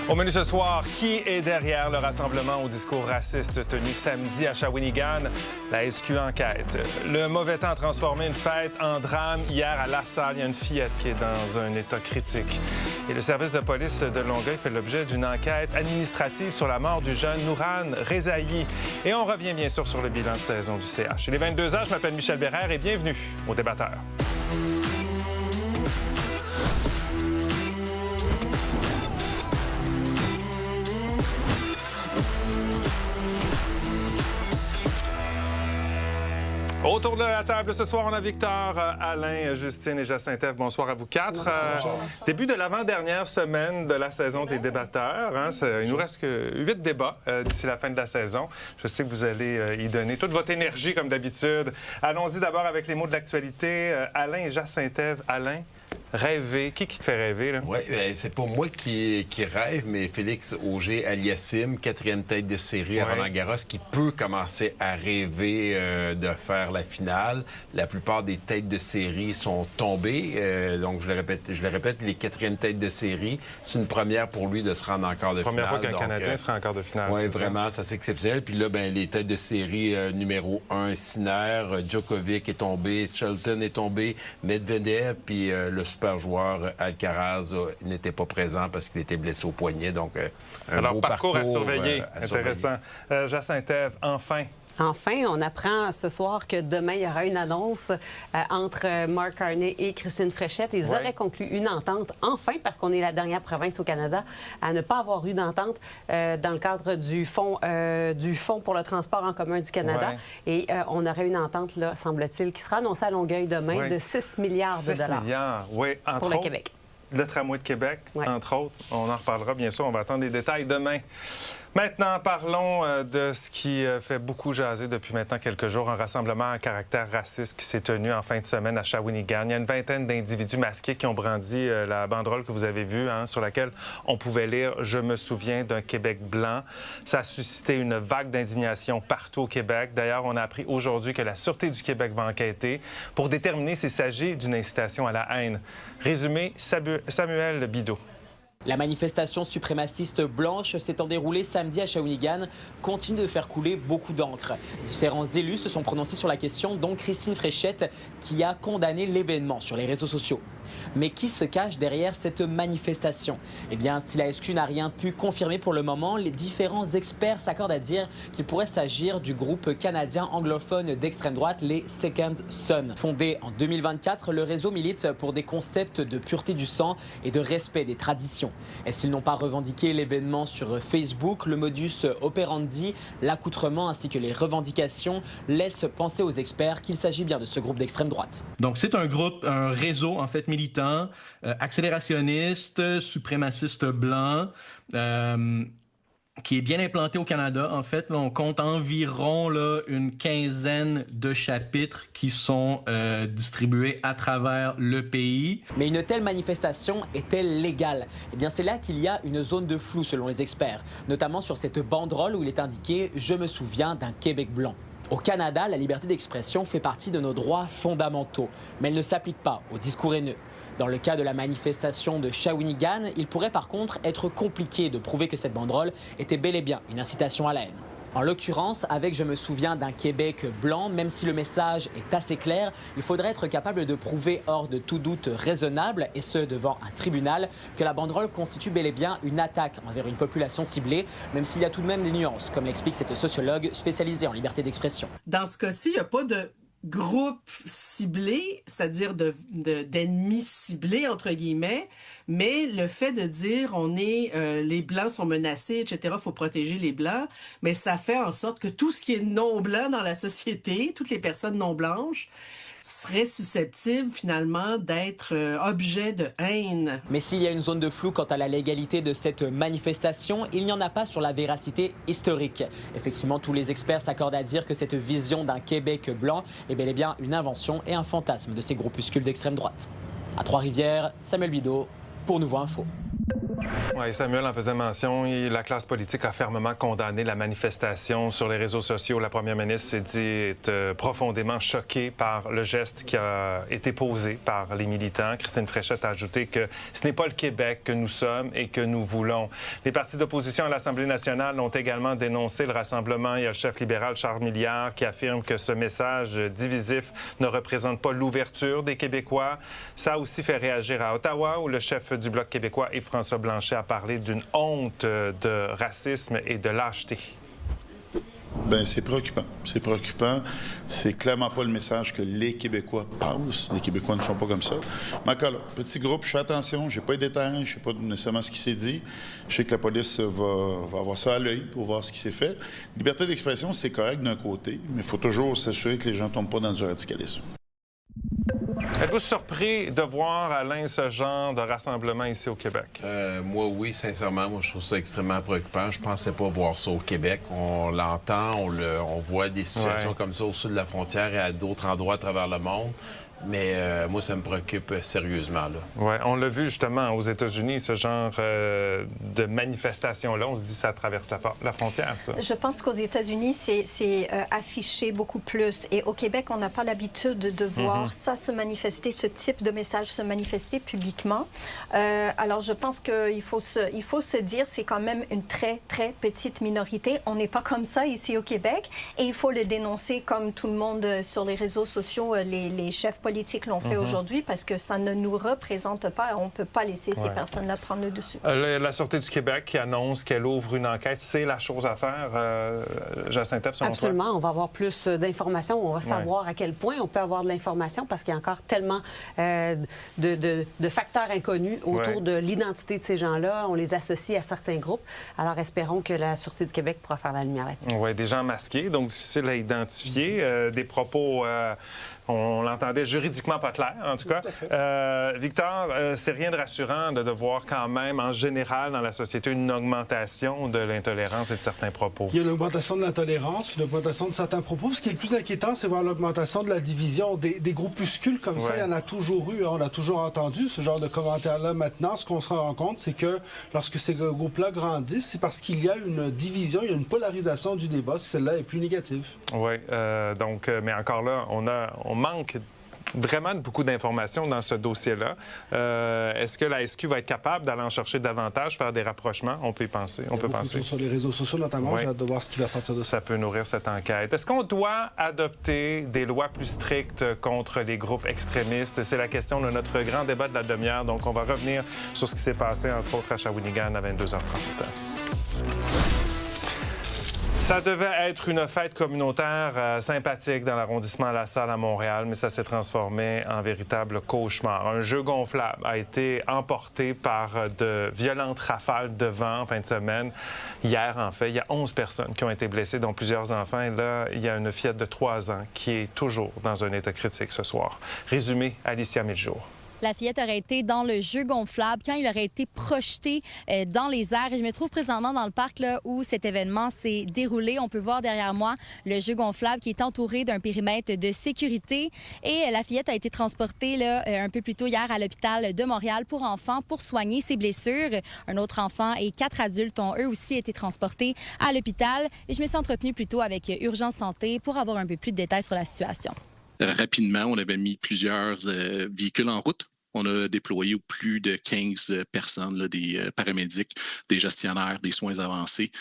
Au menu ce soir, qui est derrière le rassemblement au discours raciste tenu samedi à Shawinigan? La SQ enquête. Le mauvais temps a transformé une fête en drame. Hier, à La Salle, il y a une fillette qui est dans un état critique. Et le service de police de Longueuil fait l'objet d'une enquête administrative sur la mort du jeune Nourhan Rezaï. Et on revient bien sûr sur le bilan de saison du CH. Il est 22h, je m'appelle Michel Bérère et bienvenue au Débatteur. Autour de la table ce soir, on a Victor, Alain, Justine et Jacinthe. Bonsoir à vous quatre. Début de l'avant-dernière semaine de la saison des débatteurs. Il nous reste que 8 débats d'ici la fin de la saison. Je sais que vous allez y donner toute votre énergie comme d'habitude. Allons-y d'abord avec les mots de l'actualité. Alain et Jacinthe. Alain, rêver. Qui te fait rêver, là? Oui, c'est pas moi qui rêve, mais Félix Auger-Aliassime, 4e tête de série à Roland-Garros, qui peut commencer à rêver de faire la finale. La plupart des têtes de série sont tombées. Donc, je le répète, les 4e têtes de série, c'est une première pour lui de se rendre en quart de finale. Première fois qu'un Canadien sera en quart de finale. Oui, vraiment, ça c'est exceptionnel. Puis là, les têtes de série numéro 1, Sinner, Djokovic est tombé, Shelton est tombé, Medvedev, puis le super joueur Alcaraz n'était pas présent parce qu'il était blessé au poignet. Donc, alors, parcours à surveiller. Intéressant. Jacinthe, enfin. Enfin, on apprend ce soir que demain, il y aura une annonce entre Mark Carney et Christine Fréchette. Ils auraient conclu une entente, enfin, parce qu'on est la dernière province au Canada à ne pas avoir eu d'entente dans le cadre du fonds pour le transport en commun du Canada. Et on aurait une entente, là, semble-t-il, qui sera annoncée à Longueuil demain de 6 milliards de dollars 6 milliards, oui, entre pour le autres, Québec. Le tramway de Québec, entre autres. On en reparlera, bien sûr. On va attendre les détails demain. Maintenant, parlons de ce qui fait beaucoup jaser depuis maintenant quelques jours, un rassemblement à caractère raciste qui s'est tenu en fin de semaine à Shawinigan. Il y a une vingtaine d'individus masqués qui ont brandi la banderole que vous avez vue, sur laquelle on pouvait lire « Je me souviens d'un Québec blanc ». Ça a suscité une vague d'indignation partout au Québec. D'ailleurs, on a appris aujourd'hui que la Sûreté du Québec va enquêter pour déterminer s'il s'agit d'une incitation à la haine. Résumé, Samuel Bideau. La manifestation suprémaciste blanche s'étant déroulée samedi à Shawinigan continue de faire couler beaucoup d'encre. Différents élus se sont prononcés sur la question, dont Christine Fréchette, qui a condamné l'événement sur les réseaux sociaux. Mais qui se cache derrière cette manifestation? Eh bien, si la SQ n'a rien pu confirmer pour le moment, les différents experts s'accordent à dire qu'il pourrait s'agir du groupe canadien anglophone d'extrême droite, les Second Son. Fondé en 2024, le réseau milite pour des concepts de pureté du sang et de respect des traditions. Et s'ils n'ont pas revendiqué l'événement sur Facebook, le modus operandi, l'accoutrement ainsi que les revendications laissent penser aux experts qu'il s'agit bien de ce groupe d'extrême droite. Donc c'est un groupe, un réseau en fait militant, accélérationniste, suprémaciste blanc, qui est bien implanté au Canada. En fait, là, on compte environ une quinzaine de chapitres qui sont distribués à travers le pays. Mais une telle manifestation est-elle légale? Eh bien, c'est là qu'il y a une zone de flou selon les experts, notamment sur cette banderole où il est indiqué « Je me souviens d'un Québec blanc ». Au Canada, la liberté d'expression fait partie de nos droits fondamentaux, mais elle ne s'applique pas au discours haineux. Dans le cas de la manifestation de Shawinigan, il pourrait par contre être compliqué de prouver que cette banderole était bel et bien une incitation à la haine. En l'occurrence, avec « Je me souviens d'un Québec blanc », même si le message est assez clair, il faudrait être capable de prouver hors de tout doute raisonnable, et ce devant un tribunal, que la banderole constitue bel et bien une attaque envers une population ciblée, même s'il y a tout de même des nuances, comme l'explique cette sociologue spécialisée en liberté d'expression. Dans ce cas-ci, il n'y a pas de groupe ciblé, c'est-à-dire d'ennemis ciblés, entre guillemets, mais le fait de dire les Blancs sont menacés, etc., il faut protéger les Blancs, mais ça fait en sorte que tout ce qui est non-blanc dans la société, toutes les personnes non-blanches, seraient susceptibles finalement d'être objet de haine. Mais s'il y a une zone de flou quant à la légalité de cette manifestation, il n'y en a pas sur la véracité historique. Effectivement, tous les experts s'accordent à dire que cette vision d'un Québec blanc est bel et bien une invention et un fantasme de ces groupuscules d'extrême droite. À Trois-Rivières, Samuel Bideau pour Nouveau Info. Oui, Samuel en faisait mention. La classe politique a fermement condamné la manifestation sur les réseaux sociaux. La première ministre s'est dit être profondément choquée par le geste qui a été posé par les militants. Christine Fréchette a ajouté que ce n'est pas le Québec que nous sommes et que nous voulons. Les partis d'opposition à l'Assemblée nationale ont également dénoncé le rassemblement. Il y a le chef libéral Charles Milliard qui affirme que ce message divisif ne représente pas l'ouverture des Québécois. Ça a aussi fait réagir à Ottawa, où le chef du Bloc québécois, Yves-François Blanchet, a parlé d'une honte de racisme et de lâcheté. Bien, c'est préoccupant. C'est préoccupant. C'est clairement pas le message que les Québécois pensent. Les Québécois ne sont pas comme ça. Mais encore là, petit groupe, je fais attention. J'ai pas les détails. Je sais pas nécessairement ce qui s'est dit. Je sais que la police va avoir ça à l'œil pour voir ce qui s'est fait. Liberté d'expression, c'est correct d'un côté, mais il faut toujours s'assurer que les gens ne tombent pas dans du radicalisme. Êtes-vous surpris de voir, Alain, ce genre de rassemblement ici au Québec? Moi, oui, sincèrement. Moi, je trouve ça extrêmement préoccupant. Je pensais pas voir ça au Québec. On l'entend, on voit des situations comme ça au sud de la frontière et à d'autres endroits à travers le monde. Mais moi, ça me préoccupe sérieusement. Oui, on l'a vu justement aux États-Unis, ce genre de manifestation-là. On se dit que ça traverse la frontière, ça. Je pense qu'aux États-Unis, c'est affiché beaucoup plus. Et au Québec, on n'a pas l'habitude de voir ça se manifester, ce type de message se manifester publiquement. Alors, je pense qu'il faut se dire c'est quand même une très, très petite minorité. On n'est pas comme ça ici au Québec. Et il faut le dénoncer comme tout le monde sur les réseaux sociaux, les chefs politiques l'ont fait aujourd'hui parce que ça ne nous représente pas. On ne peut pas laisser ces personnes-là prendre le dessus. La Sûreté du Québec qui annonce qu'elle ouvre une enquête, c'est la chose à faire, Jacinthe, selon Absolument. toi? On va avoir plus d'informations. On va savoir à quel point on peut avoir de l'information parce qu'il y a encore tellement de facteurs inconnus autour de l'identité de ces gens-là. On les associe à certains groupes. Alors, espérons que la Sûreté du Québec pourra faire la lumière là-dessus. Oui, des gens masqués, donc difficile à identifier. Des propos... on l'entendait juridiquement pas clair, en tout cas. Victor, c'est rien de rassurant de voir quand même, en général, dans la société, une augmentation de l'intolérance et de certains propos. Il y a une augmentation de l'intolérance, une augmentation de certains propos. Ce qui est le plus inquiétant, c'est voir l'augmentation de la division. Des groupuscules comme ça, il y en a toujours eu. On a toujours entendu ce genre de commentaires-là. Maintenant, ce qu'on se rend compte, c'est que lorsque ces groupes-là grandissent, c'est parce qu'il y a une division, il y a une polarisation du débat, si celle-là est plus négative. Oui, mais encore là, on manque vraiment beaucoup d'informations dans ce dossier-là. Est-ce que la SQ va être capable d'aller en chercher davantage, faire des rapprochements? On peut y penser. On peut penser. Sur les réseaux sociaux, notamment, j'ai hâte de voir ce qui va sortir de ça. Ça peut nourrir cette enquête. Est-ce qu'on doit adopter des lois plus strictes contre les groupes extrémistes? C'est la question de notre grand débat de la demi-heure. Donc, on va revenir sur ce qui s'est passé, entre autres, à Shawinigan à 22h30. Ça devait être une fête communautaire sympathique dans l'arrondissement La Salle à Montréal, mais ça s'est transformé en véritable cauchemar. Un jeu gonflable a été emporté par de violentes rafales de vent en fin de semaine. Hier, en fait, il y a 11 personnes qui ont été blessées, dont plusieurs enfants. Et là, il y a une fillette de 3 ans qui est toujours dans un état critique ce soir. Résumé, Alicia Miljour. La fillette aurait été dans le jeu gonflable quand il aurait été projeté dans les airs. Et je me trouve présentement dans le parc là, où cet événement s'est déroulé. On peut voir derrière moi le jeu gonflable qui est entouré d'un périmètre de sécurité. Et la fillette a été transportée là, un peu plus tôt hier à l'hôpital de Montréal pour enfants pour soigner ses blessures. Un autre enfant et 4 adultes ont eux aussi été transportés à l'hôpital. Et je me suis entretenue plutôt avec Urgence Santé pour avoir un peu plus de détails sur la situation. Rapidement, on avait mis plusieurs véhicules en route. On a déployé plus de 15 personnes, là, des paramédics, des gestionnaires, des soins avancés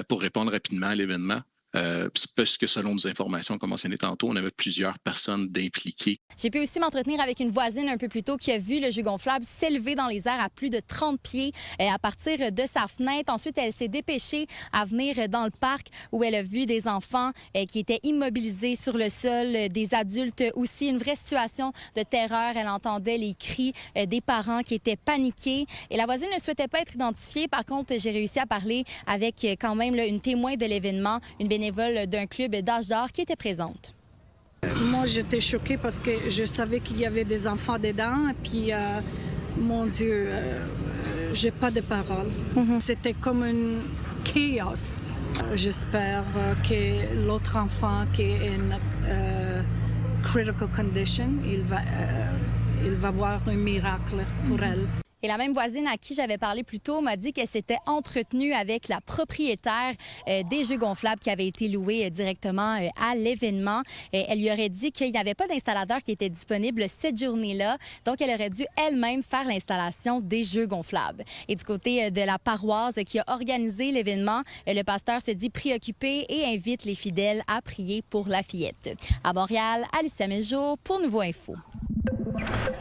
pour répondre rapidement à l'événement. Parce que selon nos informations, comme mentionné tantôt, on avait plusieurs personnes d'impliquées. J'ai pu aussi m'entretenir avec une voisine un peu plus tôt qui a vu le jeu gonflable s'élever dans les airs à plus de 30 pieds à partir de sa fenêtre. Ensuite, elle s'est dépêchée à venir dans le parc où elle a vu des enfants qui étaient immobilisés sur le sol, des adultes aussi. Une vraie situation de terreur. Elle entendait les cris des parents qui étaient paniqués. Et la voisine ne souhaitait pas être identifiée. Par contre, j'ai réussi à parler avec quand même là, une témoin de l'événement, une bénévole d'un club d'âge d'or qui était présente. Moi, j'étais choquée parce que je savais qu'il y avait des enfants dedans. Puis, mon Dieu, j'ai pas de paroles. C'était comme un chaos. J'espère que l'autre enfant qui est en critical condition, il va voir un miracle pour elle. Et la même voisine à qui j'avais parlé plus tôt m'a dit qu'elle s'était entretenue avec la propriétaire des jeux gonflables qui avaient été loués directement à l'événement. Elle lui aurait dit qu'il n'y avait pas d'installateur qui était disponible cette journée-là, donc elle aurait dû elle-même faire l'installation des jeux gonflables. Et du côté de la paroisse qui a organisé l'événement, le pasteur se dit préoccupé et invite les fidèles à prier pour la fillette. À Montréal, Alicia Méjo pour Nouveau Info.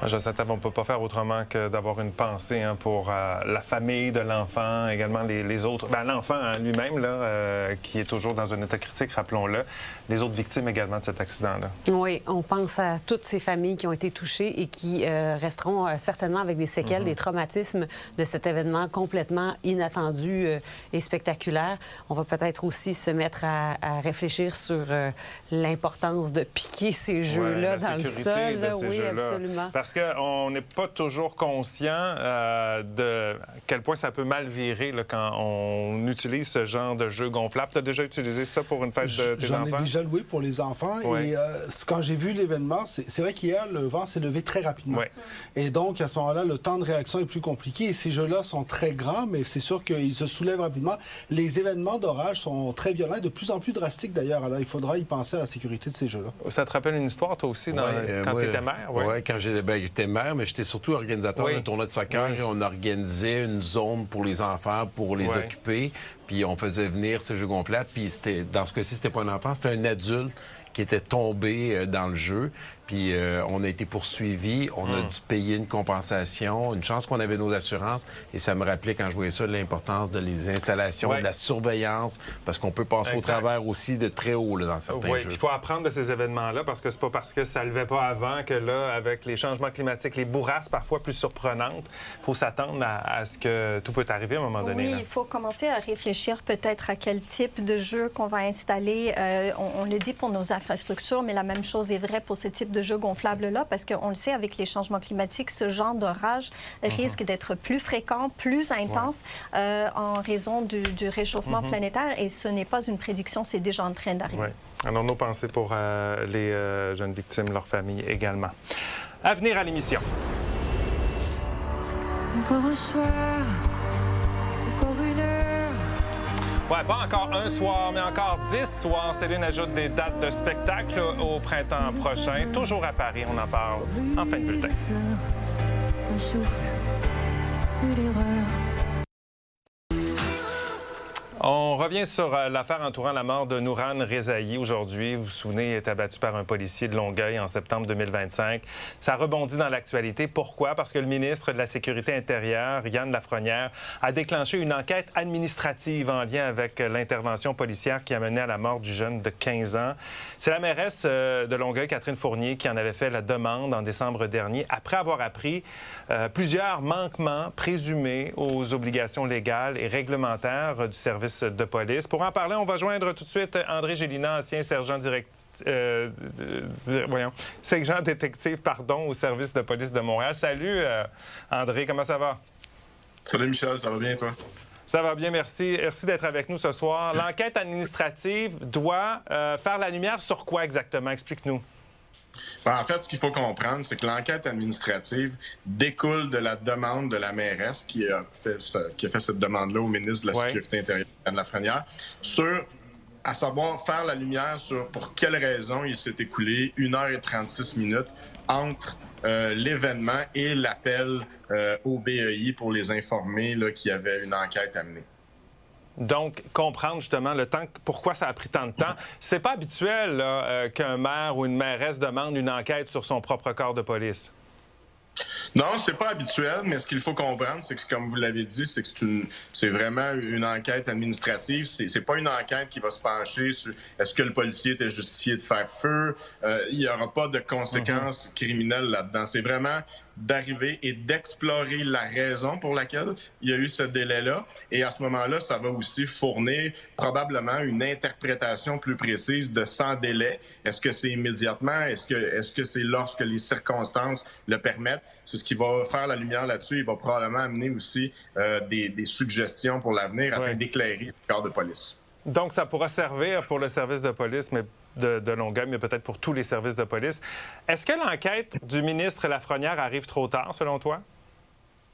Josette, on ne peut pas faire autrement que d'avoir une pensée pour la famille de l'enfant, également les autres. L'enfant lui-même, qui est toujours dans un état critique, rappelons-le. Les autres victimes également de cet accident-là. Oui, on pense à toutes ces familles qui ont été touchées et qui resteront certainement avec des séquelles, des traumatismes de cet événement complètement inattendu et spectaculaire. On va peut-être aussi se mettre à réfléchir sur l'importance de piquer ces jeux-là dans le sol. Oui, absolument. Parce qu'on n'est pas toujours conscient de quel point ça peut mal virer quand on utilise ce genre de jeu gonflable. Tu as déjà utilisé ça pour une fête de tes enfants? J'en ai déjà loué pour les enfants. Oui. Et quand j'ai vu l'événement, c'est vrai qu'hier, le vent s'est levé très rapidement. Oui. Et donc, à ce moment-là, le temps de réaction est plus compliqué. Et ces jeux-là sont très grands, mais c'est sûr qu'ils se soulèvent rapidement. Les événements d'orage sont très violents et de plus en plus drastiques, d'ailleurs. Alors, il faudra y penser à la sécurité de ces jeux-là. Ça te rappelle une histoire, toi aussi, quand tu étais mère? Oui, quand j'étais maire, mais j'étais surtout organisateur d'un tournoi de soccer. Et on organisait une zone pour les enfants, pour les occuper. Puis on faisait venir ces jeux gonflables. Puis dans ce cas-ci, c'était pas un enfant, c'était un adulte qui était tombé dans le jeu. Puis on a été poursuivis, on a dû payer une compensation, une chance qu'on avait nos assurances. Et ça me rappelait, quand je voyais ça, l'importance de les installations, de la surveillance, parce qu'on peut passer au travers aussi de très haut dans certains jeux. Il faut apprendre de ces événements-là, parce que c'est pas parce que ça ne levait pas avant que là, avec les changements climatiques, les bourrasques parfois plus surprenantes, il faut s'attendre à ce que tout peut arriver à un moment donné. Oui, il faut commencer à réfléchir peut-être à quel type de jeu qu'on va installer. On le dit pour nos infrastructures, mais la même chose est vraie pour ce type de jeux gonflables-là, parce qu'on le sait, avec les changements climatiques, ce genre d'orage risque d'être plus fréquent, plus intense en raison du réchauffement planétaire, et ce n'est pas une prédiction, c'est déjà en train d'arriver. Alors, nos pensées pour les jeunes victimes, leurs familles également. À venir à l'émission. Encore un soir, encore une heure. Ouais, pas encore un soir, mais encore 10 soirs. Céline ajoute des dates de spectacle au printemps prochain. Toujours à Paris, on en parle en fin de bulletin. Un souffle, une erreur. On revient sur l'affaire entourant la mort de Nourane Rezaï aujourd'hui. Vous vous souvenez, il est abattu par un policier de Longueuil en septembre 2025. Ça rebondit dans l'actualité. Pourquoi? Parce que le ministre de la Sécurité intérieure, Yann Lafrenière, a déclenché une enquête administrative en lien avec l'intervention policière qui a mené à la mort du jeune de 15 ans. C'est la mairesse de Longueuil, Catherine Fournier, qui en avait fait la demande en décembre dernier, après avoir appris plusieurs manquements présumés aux obligations légales et réglementaires du service de police. Pour en parler, on va joindre tout de suite André Gélina, ancien sergent détective au service de police de Montréal. Salut, André, comment ça va? Salut, Michel, ça va bien, toi? Ça va bien, merci. Merci d'être avec nous ce soir. L'enquête administrative doit faire la lumière sur quoi exactement? Explique-nous. En fait, ce qu'il faut comprendre, c'est que l'enquête administrative découle de la demande de la mairesse qui a fait cette demande-là au ministre de la Sécurité intérieure, Yann Lafrenière, à savoir faire la lumière sur pour quelles raisons il s'est écoulé 1h36 entre l'événement et l'appel au BEI pour les informer qu'il y avait une enquête à mener. Donc, comprendre justement le temps, pourquoi ça a pris tant de temps. C'est pas habituel qu'un maire ou une mairesse demande une enquête sur son propre corps de police. Non, c'est pas habituel, mais ce qu'il faut comprendre, c'est que, comme vous l'avez dit, c'est vraiment une enquête administrative. C'est pas une enquête qui va se pencher sur est-ce que le policier était justifié de faire feu. Il n'y aura pas de conséquences criminelles là-dedans. C'est vraiment d'arriver et d'explorer la raison pour laquelle il y a eu ce délai-là. Et à ce moment-là, ça va aussi fournir probablement une interprétation plus précise de sans délai. Est-ce que c'est immédiatement? Est-ce que c'est lorsque les circonstances le permettent? C'est ce qui va faire la lumière là-dessus. Il va probablement amener aussi des suggestions pour l'avenir afin d'éclairer le corps de police. Donc, ça pourra servir pour le service de police, mais de Longueuil, mais peut-être pour tous les services de police. Est-ce que l'enquête du ministre Lafrenière arrive trop tard, selon toi?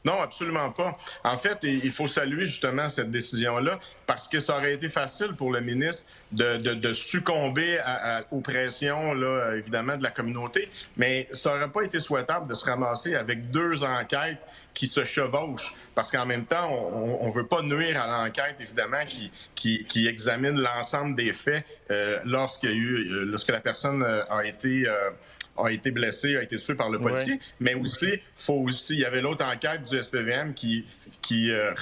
Non, absolument pas. En fait, il faut saluer justement cette décision-là parce que ça aurait été facile pour le ministre de succomber aux pressions, là, évidemment, de la communauté, mais ça n'aurait pas été souhaitable de se ramasser avec 2 enquêtes qui se chevauchent. Parce qu'en même temps, on ne veut pas nuire à l'enquête, évidemment, qui examine l'ensemble des faits lorsque la personne a été blessé, a été tué par le policier. Mais aussi, il y avait l'autre enquête du SPVM qui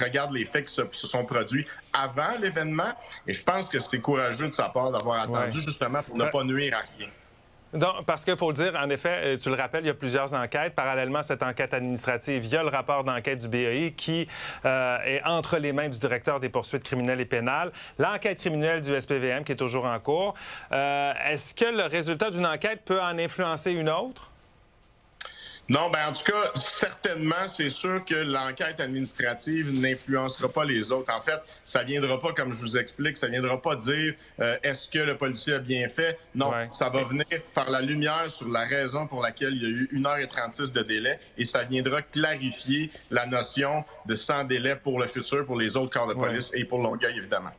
regarde les faits qui se sont produits avant l'événement. Et je pense que c'est courageux de sa part d'avoir attendu justement pour ne pas nuire à rien. Donc, parce qu'il faut le dire, en effet, tu le rappelles, il y a plusieurs enquêtes. Parallèlement à cette enquête administrative, il y a le rapport d'enquête du BAI qui est entre les mains du directeur des poursuites criminelles et pénales. L'enquête criminelle du SPVM qui est toujours en cours. Est-ce que le résultat d'une enquête peut en influencer une autre? Non, bien, en tout cas, certainement, c'est sûr que l'enquête administrative n'influencera pas les autres. En fait, ça ne viendra pas, comme je vous explique, ça ne viendra pas dire est-ce que le policier a bien fait. Non, ça va venir faire la lumière sur la raison pour laquelle il y a eu 1h36 de délai et ça viendra clarifier la notion de sans délai pour le futur, pour les autres corps de police et pour Longueuil, évidemment.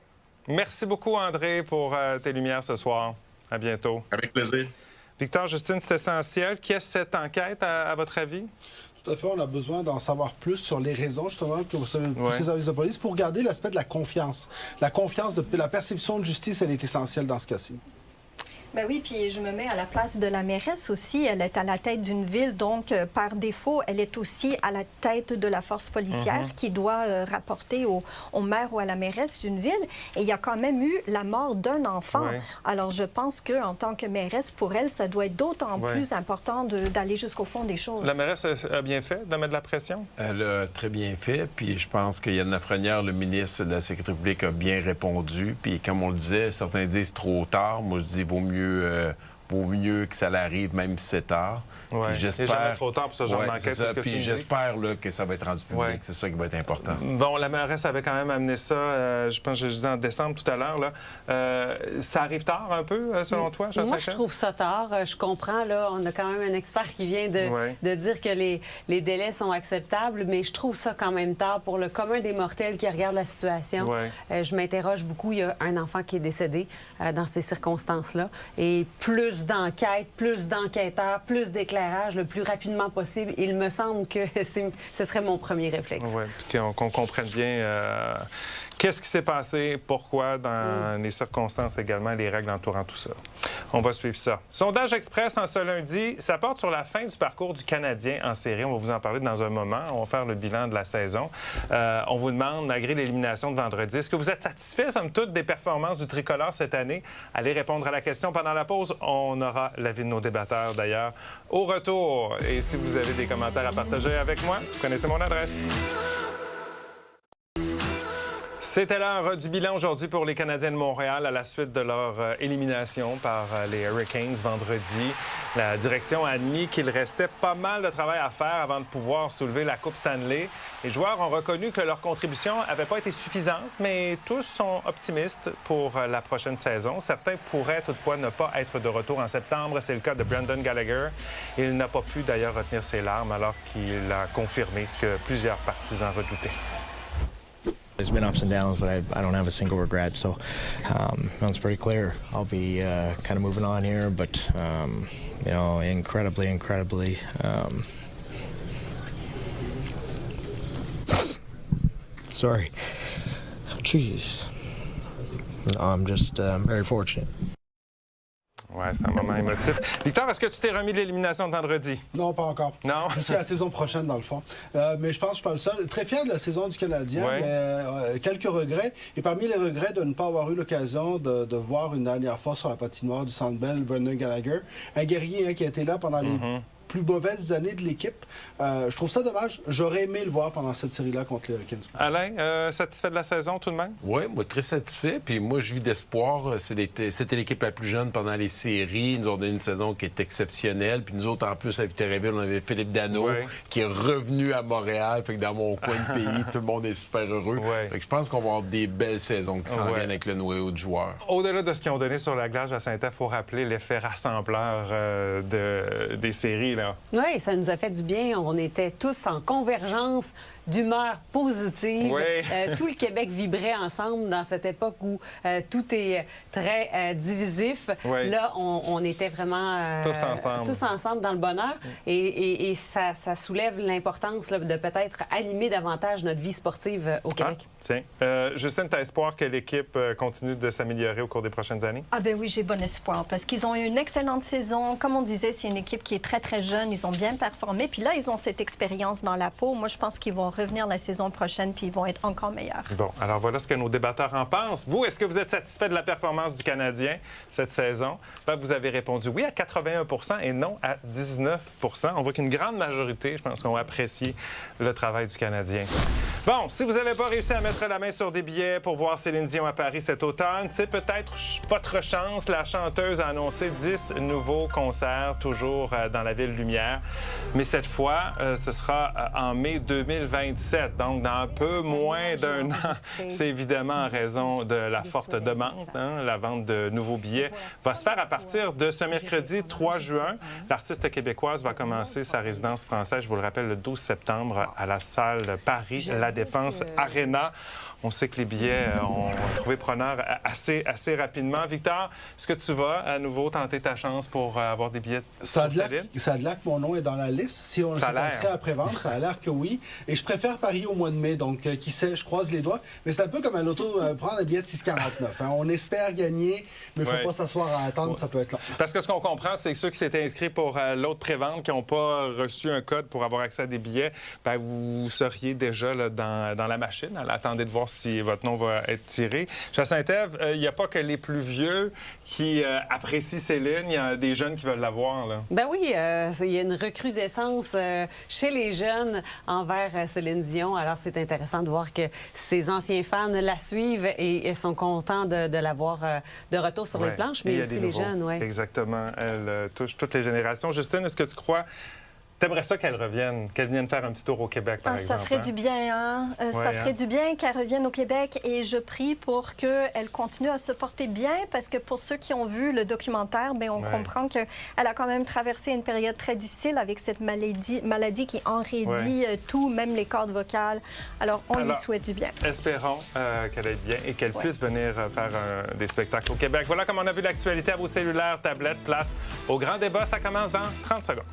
Merci beaucoup, André, pour tes lumières ce soir. À bientôt. Avec plaisir. Victor, Justine, c'est essentiel. Qu'est-ce cette enquête, à votre avis? Tout à fait, on a besoin d'en savoir plus sur les raisons, justement, que vous savez, tous ces services de police, pour garder l'aspect de la confiance. La confiance, la perception de justice, elle est essentielle dans ce cas-ci. Ben oui, puis je me mets à la place de la mairesse aussi. Elle est à la tête d'une ville, donc par défaut, elle est aussi à la tête de la force policière qui doit rapporter au maire ou à la mairesse d'une ville. Et il y a quand même eu la mort d'un enfant. Alors je pense qu'en tant que mairesse, pour elle, ça doit être d'autant plus important d'aller jusqu'au fond des choses. La mairesse a bien fait de mettre de la pression? Elle a très bien fait. Puis je pense que Yann Lafrenière, le ministre de la Sécurité publique, a bien répondu. Puis comme on le disait, certains disent trop tard. Moi, je dis vaut mieux que ça l'arrive, même si c'est tard. C'est jamais trop tard pour ce genre d'enquête. Puis j'espère que ça va être rendu public. C'est ça qui va être important. Bon, la mairesse avait quand même amené ça, je pense que je disais en décembre tout à l'heure. Ça arrive tard un peu, selon toi, Jean-Sachet? Moi, je trouve ça tard. Je comprends, là, on a quand même un expert qui vient de dire que les délais sont acceptables, mais je trouve ça quand même tard pour le commun des mortels qui regarde la situation. Je m'interroge beaucoup. Il y a un enfant qui est décédé dans ces circonstances-là. Et plus d'enquêtes, plus d'enquêteurs, plus d'éclairage le plus rapidement possible. Il me semble que ce serait mon premier réflexe. Oui, puis qu'on comprenne bien qu'est-ce qui s'est passé, pourquoi, dans les circonstances également, les règles entourant tout ça. On va suivre ça. Sondage Express en ce lundi, ça porte sur la fin du parcours du Canadien en série. On va vous en parler dans un moment. On va faire le bilan de la saison. On vous demande, malgré l'élimination de vendredi, est-ce que vous êtes satisfait, somme toute, des performances du tricolore cette année? Allez répondre à la question pendant la pause. On aura l'avis de nos débatteurs, d'ailleurs, au retour. Et si vous avez des commentaires à partager avec moi, vous connaissez mon adresse. C'était l'heure du bilan aujourd'hui pour les Canadiens de Montréal à la suite de leur élimination par les Hurricanes vendredi. La direction a admis qu'il restait pas mal de travail à faire avant de pouvoir soulever la Coupe Stanley. Les joueurs ont reconnu que leur contribution n'avait pas été suffisante, mais tous sont optimistes pour la prochaine saison. Certains pourraient toutefois ne pas être de retour en septembre. C'est le cas de Brendan Gallagher. Il n'a pas pu d'ailleurs retenir ses larmes alors qu'il a confirmé ce que plusieurs partisans redoutaient. There's been ups and downs, but I don't have a single regret. So it's pretty clear. I'll be kind of moving on here, but you know, incredibly. Sorry. Jeez. No, I'm just very fortunate. Oui, c'est un moment émotif. Victor, est-ce que tu t'es remis de l'élimination de vendredi? Non, pas encore. Non? Jusqu'à la saison prochaine, dans le fond. Mais je pense que je suis pas le seul. Très fier de la saison du Canadien, mais quelques regrets. Et parmi les regrets, de ne pas avoir eu l'occasion de voir une dernière fois sur la patinoire du Centre Bell, Brendan Gallagher, un guerrier qui a été là pendant les plus mauvaises années de l'équipe. Je trouve ça dommage. J'aurais aimé le voir pendant cette série-là contre les Hurricanes. Alain, satisfait de la saison tout de même? Oui, moi, très satisfait. Puis moi, je vis d'espoir. C'était l'équipe la plus jeune pendant les séries. Ils nous ont donné une saison qui est exceptionnelle. Puis nous autres, en plus, à Victoriaville, on avait Philippe Danault qui est revenu à Montréal. Fait que dans mon coin de pays, tout le monde est super heureux. Fait que je pense qu'on va avoir des belles saisons qui s'en viennent avec le noyau de joueurs. Au-delà de ce qu'ils ont donné sur la glace à Saint-Ève, il faut rappeler l'effet rassembleur des séries. Là. Oui, ça nous a fait du bien. On était tous en convergence d'humeur positive. Oui. Tout le Québec vibrait ensemble dans cette époque où tout est très divisif. Oui. Là, on était vraiment tous ensemble dans le bonheur. Et ça soulève l'importance là, de peut-être animer davantage notre vie sportive au Québec. Tiens. Justine, tu as espoir que l'équipe continue de s'améliorer au cours des prochaines années? Ah ben oui, j'ai bon espoir parce qu'ils ont eu une excellente saison. Comme on disait, c'est une équipe qui est très, très jeune. Ils ont bien performé. Puis là, ils ont cette expérience dans la peau. Moi, je pense qu'ils vont revenir la saison prochaine puis ils vont être encore meilleurs. Bon, alors voilà ce que nos débatteurs en pensent. Vous, est-ce que vous êtes satisfait de la performance du Canadien cette saison? Ben, vous avez répondu oui à 81 % et non à 19 % On voit qu'une grande majorité, je pense, ont apprécié le travail du Canadien. Bon, si vous n'avez pas réussi à mettre la main sur des billets pour voir Céline Dion à Paris cet automne, c'est peut-être votre chance. La chanteuse a annoncé 10 nouveaux concerts, toujours dans la Ville Lumière. Mais cette fois, ce sera en mai 2027, donc dans un peu moins d'un an. C'est évidemment en raison de la forte demande. La vente de nouveaux billets va se faire à partir de ce mercredi 3 juin. L'artiste québécoise va commencer sa résidence française, je vous le rappelle, le 12 septembre à la salle Paris La Défense Arena. On sait que les billets ont trouvé preneur assez rapidement. Victor, est-ce que tu vas à nouveau tenter ta chance pour avoir des billets Ça a de l'air que mon nom est dans la liste. Si on se passerait après-vente, ça a l'air que oui. Et je préfère Paris au mois de mai, donc qui sait, je croise les doigts. Mais c'est un peu comme à l'auto, prendre un billet de 6,49. Hein. On espère gagner, mais il ne faut pas s'asseoir à attendre, ça peut être long. Parce que ce qu'on comprend, c'est que ceux qui s'étaient inscrits pour l'autre prévente, qui n'ont pas reçu un code pour avoir accès à des billets, ben, vous seriez déjà là, dans la machine. Attendez de voir si votre nom va être tiré. Chez Saint-Ève, il n'y a pas que les plus vieux qui apprécient Céline. Il y a des jeunes qui veulent la voir. Là. Ben oui, il y a une recrudescence chez les jeunes envers Céline Dion. Alors, c'est intéressant de voir que ces anciens fans la suivent et sont contents de la voir de retour sur les planches, mais aussi les jeunes. Ouais. Exactement. Elle touche toutes les générations. Justine, est-ce que tu crois... T'aimerais ça qu'elle revienne, qu'elle vienne faire un petit tour au Québec, par exemple? Ça ferait du bien, hein? Ça ferait du bien qu'elle revienne au Québec et je prie pour qu'elle continue à se porter bien parce que pour ceux qui ont vu le documentaire, bien, on comprend qu'elle a quand même traversé une période très difficile avec cette maladie qui enraidit tout, même les cordes vocales. Alors, on lui souhaite du bien. Espérons qu'elle aille bien et qu'elle puisse venir faire des spectacles au Québec. Voilà comment on a vu l'actualité à vos cellulaires, tablettes, place au grand débat. Ça commence dans 30 secondes.